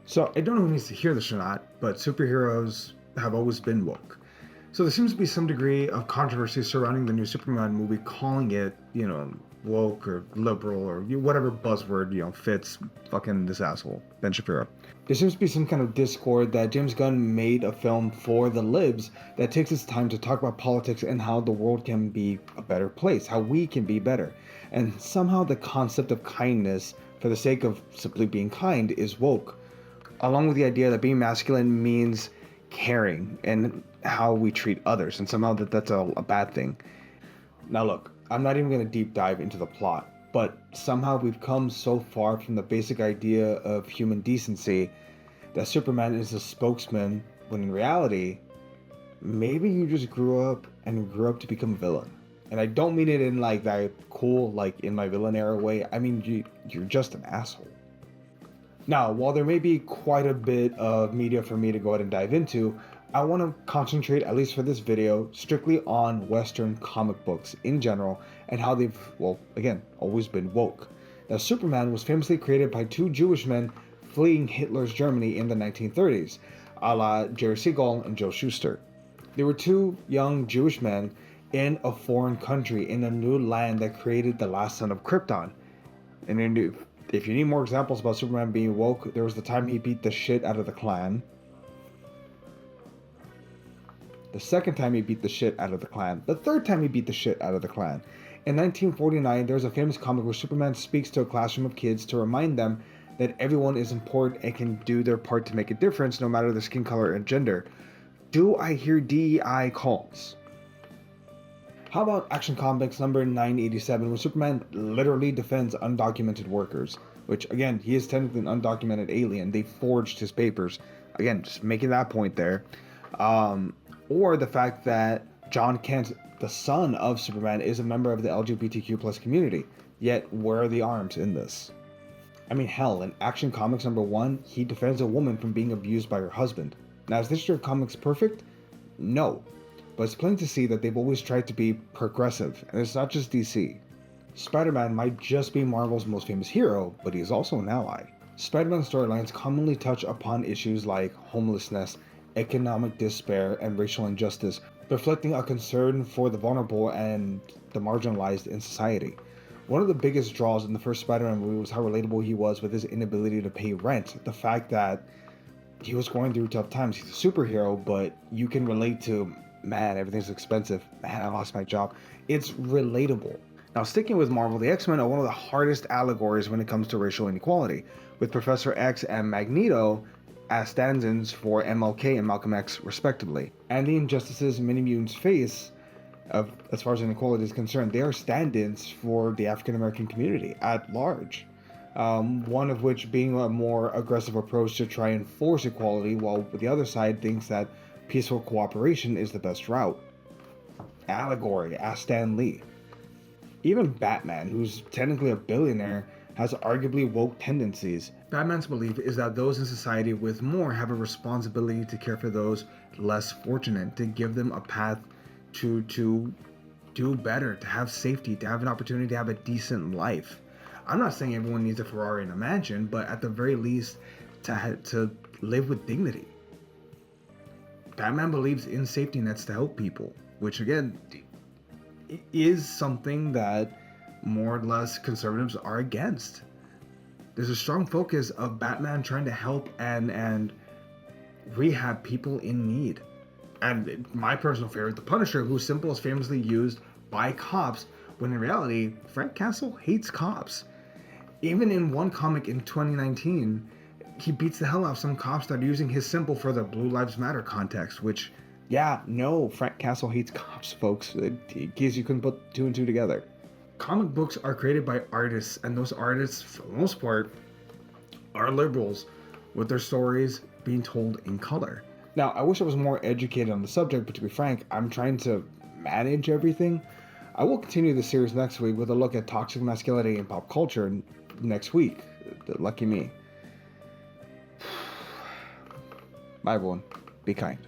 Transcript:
So I don't know who needs to hear this or not, but superheroes have always been woke. So there seems to be some degree of controversy surrounding the new Superman movie, calling it, woke or liberal or whatever buzzword, fits fucking this asshole, Ben Shapiro. There seems to be some kind of discord that James Gunn made a film for the libs that takes its time to talk about politics and how the world can be a better place, how we can be better. And somehow the concept of kindness, for the sake of simply being kind, is woke, along with the idea that being masculine means caring and how we treat others, and somehow that's a bad thing. Now look, I'm not even going to deep dive into the plot, but somehow we've come so far from the basic idea of human decency that Superman is a spokesman, when in reality, maybe you just grew up to become a villain. And I don't mean it in like that cool, like in my villain era way. I mean, you're just an asshole. Now, while there may be quite a bit of media for me to go ahead and dive into, I want to concentrate, at least for this video, strictly on Western comic books in general and how they've, well, again, always been woke. Now, Superman was famously created by two Jewish men fleeing Hitler's Germany in the 1930s, a la Jerry Siegel and Joe Shuster. They were two young Jewish men in a foreign country in a new land that created the last son of Krypton. And if you need more examples about Superman being woke, there was the time he beat the shit out of the Klan. The second time he beat the shit out of the Klan. The third time he beat the shit out of the Klan. In 1949, there's a famous comic where Superman speaks to a classroom of kids to remind them that everyone is important and can do their part to make a difference no matter their skin color and gender. Do I hear DEI calls? How about Action Comics number 987, where Superman literally defends undocumented workers, which, again, he is technically an undocumented alien. They forged his papers. Again, just making that point there. Or the fact that John Kent, the son of Superman, is a member of the LGBTQ plus community. Yet, where are the arms in this? I mean, hell, in Action Comics number 1, he defends a woman from being abused by her husband. Now, is this year comics perfect? No. But it's plain to see that they've always tried to be progressive, and it's not just DC. Spider-Man might just be Marvel's most famous hero, but he is also an ally. Spider-Man storylines commonly touch upon issues like homelessness, economic despair, and racial injustice, reflecting a concern for the vulnerable and the marginalized in society. One of the biggest draws in the first Spider-Man movie was how relatable he was with his inability to pay rent. The fact that he was going through tough times. He's a superhero, but you can relate to, man, everything's expensive. Man, I lost my job. It's relatable. Now, sticking with Marvel, the X-Men are one of the hardest allegories when it comes to racial inequality, with Professor X and Magneto as stand-ins for MLK and Malcolm X, respectively. And the injustices many mutants face, as far as inequality is concerned, they are stand-ins for the African-American community at large. One of which being a more aggressive approach to try and force equality, while the other side thinks that peaceful cooperation is the best route. Allegory, ask Stan Lee. Even Batman, who's technically a billionaire, has arguably woke tendencies. Batman's belief is that those in society with more have a responsibility to care for those less fortunate, to give them a path to do better, to have safety, to have an opportunity to have a decent life. I'm not saying everyone needs a Ferrari and a mansion, but at the very least, to live with dignity. Batman believes in safety nets to help people, which again is something that more or less conservatives are against. There's a strong focus of Batman trying to help and rehab people in need. And my personal favorite, the Punisher, whose symbol is famously used by cops, when in reality, Frank Castle hates cops. Even in one comic in 2019, he beats the hell out of some cops that are using his symbol for the Blue Lives Matter context, which, yeah, no, Frank Castle hates cops, folks, in case you couldn't put two and two together. Comic books are created by artists, and those artists, for the most part, are liberals, with their stories being told in color. Now, I wish I was more educated on the subject, but to be frank, I'm trying to manage everything. I will continue the series next week with a look at toxic masculinity in pop culture next week. Lucky me. Bye, everyone. Be kind.